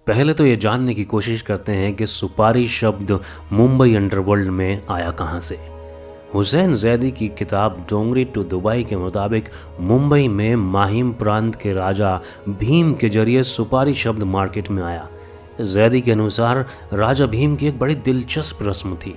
पहले तो ये जानने की कोशिश करते हैं कि सुपारी शब्द मुंबई अंडरवर्ल्ड में आया कहाँ से। हुसैन जैदी की किताब डोंगरी टू दुबई के मुताबिक मुंबई में माहिम प्रांत के राजा भीम के जरिए सुपारी शब्द मार्केट में आया। जैदी के अनुसार राजा भीम की एक बड़ी दिलचस्प रस्म थी।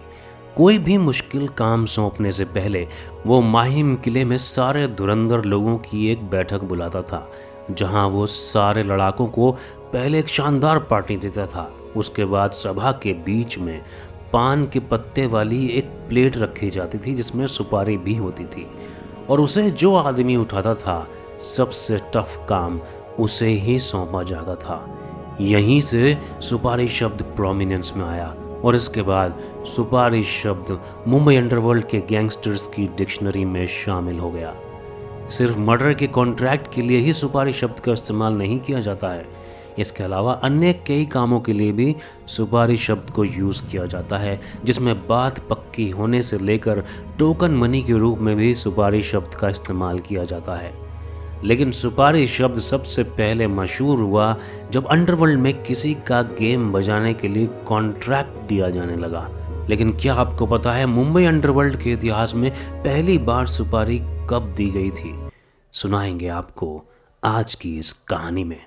कोई भी मुश्किल काम सौंपने से पहले वो माहिम किले में सारे धुरंधर लोगों की एक बैठक बुलाता था, जहां वो सारे लड़ाकों को पहले एक शानदार पार्टी देता था। उसके बाद सभा के बीच में पान के पत्ते वाली एक प्लेट रखी जाती थी जिसमें सुपारी भी होती थी, और उसे जो आदमी उठाता था सबसे टफ काम उसे ही सौंपा जाता था। यहीं से सुपारी शब्द प्रोमिनेंस में आया और इसके बाद सुपारी शब्द मुंबई अंडरवर्ल्ड के गैंगस्टर्स की डिक्शनरी में शामिल हो गया। सिर्फ मर्डर के कॉन्ट्रैक्ट के लिए ही सुपारी शब्द का इस्तेमाल नहीं किया जाता है, इसके अलावा अन्य कई कामों के लिए भी सुपारी शब्द को यूज़ किया जाता है, जिसमें बात पक्की होने से लेकर टोकन मनी के रूप में भी सुपारी शब्द का इस्तेमाल किया जाता है। लेकिन सुपारी शब्द सबसे पहले मशहूर हुआ जब अंडरवर्ल्ड में किसी का गेम बजाने के लिए कॉन्ट्रैक्ट दिया जाने लगा। लेकिन क्या आपको पता है मुंबई अंडरवर्ल्ड के इतिहास में पहली बार सुपारी कब दी गई थी? सुनाएंगे आपको आज की इस कहानी में।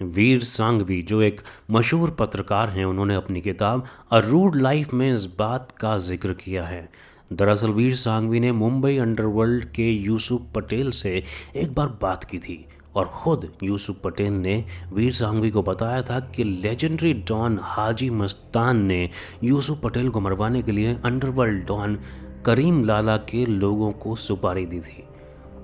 वीर सांघवी जो एक मशहूर पत्रकार हैं, उन्होंने अपनी किताब अ रूड लाइफ में इस बात का जिक्र किया है। दरअसल वीर सांघवी ने मुंबई अंडरवर्ल्ड के यूसुफ पटेल से एक बार बात की थी और ख़ुद यूसुफ पटेल ने वीर सांघवी को बताया था कि लेजेंडरी डॉन हाजी मस्तान ने यूसुफ पटेल को मरवाने के लिए अंडरवर्ल्ड डॉन करीम लाला के लोगों को सुपारी दी थी।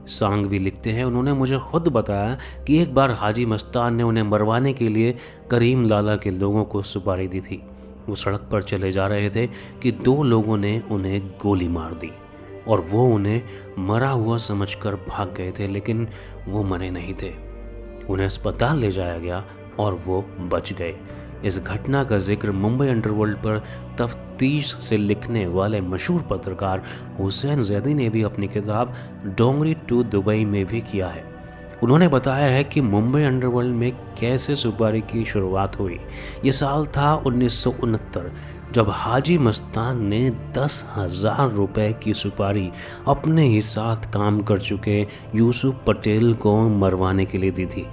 सांघवी लिखते हैं, उन्होंने मुझे खुद बताया कि एक बार हाजी मस्तान ने उन्हें मरवाने के लिए करीम लाला के लोगों को सुपारी दी थी। वो सड़क पर चले जा रहे थे कि दो लोगों ने उन्हें गोली मार दी और वो उन्हें मरा हुआ समझकर भाग गए थे, लेकिन वो मरे नहीं थे। उन्हें अस्पताल ले जाया गया और वो बच गए। इस घटना का जिक्र मुंबई अंडरवर्ल्ड पर तफ्तीश से लिखने वाले मशहूर पत्रकार हुसैन जैदी ने भी अपनी किताब डोंगरी टू दुबई में भी किया है। उन्होंने बताया है कि मुंबई अंडरवर्ल्ड में कैसे सुपारी की शुरुआत हुई। ये साल था 1969, जब हाजी मस्तान ने 10,000 रुपए की सुपारी अपने ही साथ काम कर चुके यूसुफ पटेल को मरवाने के लिए दी थी।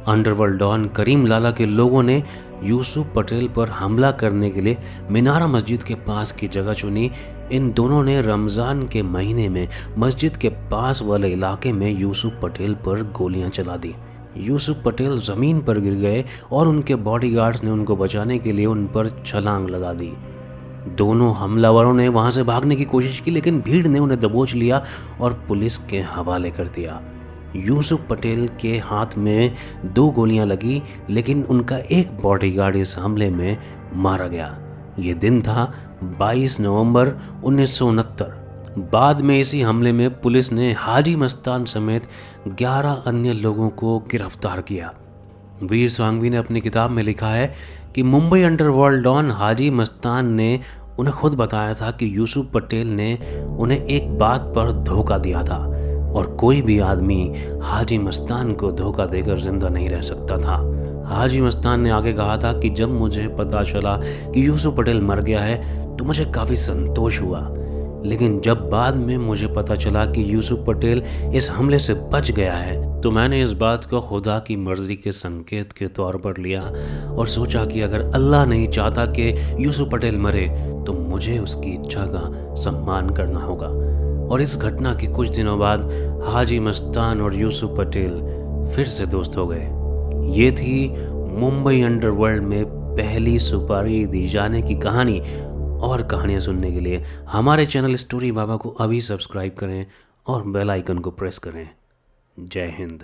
अंडरवर्ल्ड डॉन करीम लाला के लोगों ने यूसुफ पटेल पर हमला करने के लिए मीनारा मस्जिद के पास की जगह चुनी। इन दोनों ने रमज़ान के महीने में मस्जिद के पास वाले इलाके में यूसुफ पटेल पर गोलियां चला दी। यूसुफ पटेल ज़मीन पर गिर गए और उनके बॉडीगार्ड्स ने उनको बचाने के लिए उन पर छलांग लगा दी। दोनों हमलावरों ने वहां से भागने की कोशिश की, लेकिन भीड़ ने उन्हें दबोच लिया और पुलिस के हवाले कर दिया। यूसुफ पटेल के हाथ में 2 गोलियां लगी, लेकिन उनका एक बॉडीगार्ड इस हमले में मारा गया। ये दिन था 22 नवंबर 1969। बाद में इसी हमले में पुलिस ने हाजी मस्तान समेत 11 अन्य लोगों को गिरफ्तार किया। वीर सांघवी ने अपनी किताब में लिखा है कि मुंबई अंडरवर्ल्ड डॉन हाजी मस्तान ने उन्हें खुद बताया था कि यूसुफ पटेल ने उन्हें एक बात पर धोखा दिया था और कोई भी आदमी हाजी मस्तान को धोखा देकर जिंदा नहीं रह सकता था। हाजी मस्तान ने आगे कहा था कि जब मुझे पता चला कि यूसुफ पटेल मर गया है तो मुझे काफ़ी संतोष हुआ, लेकिन जब बाद में मुझे पता चला कि यूसुफ पटेल इस हमले से बच गया है तो मैंने इस बात को खुदा की मर्जी के संकेत के तौर पर लिया और सोचा कि अगर अल्लाह नहीं चाहता कि यूसुफ पटेल मरे तो मुझे उसकी इच्छा का सम्मान करना होगा। और इस घटना के कुछ दिनों बाद हाजी मस्तान और यूसुफ पटेल फिर से दोस्त हो गए। ये थी मुंबई अंडरवर्ल्ड में पहली सुपारी दी जाने की कहानी। और कहानियाँ सुनने के लिए हमारे चैनल स्टोरी बाबा को अभी सब्सक्राइब करें और बेल आइकन को प्रेस करें। जय हिंद।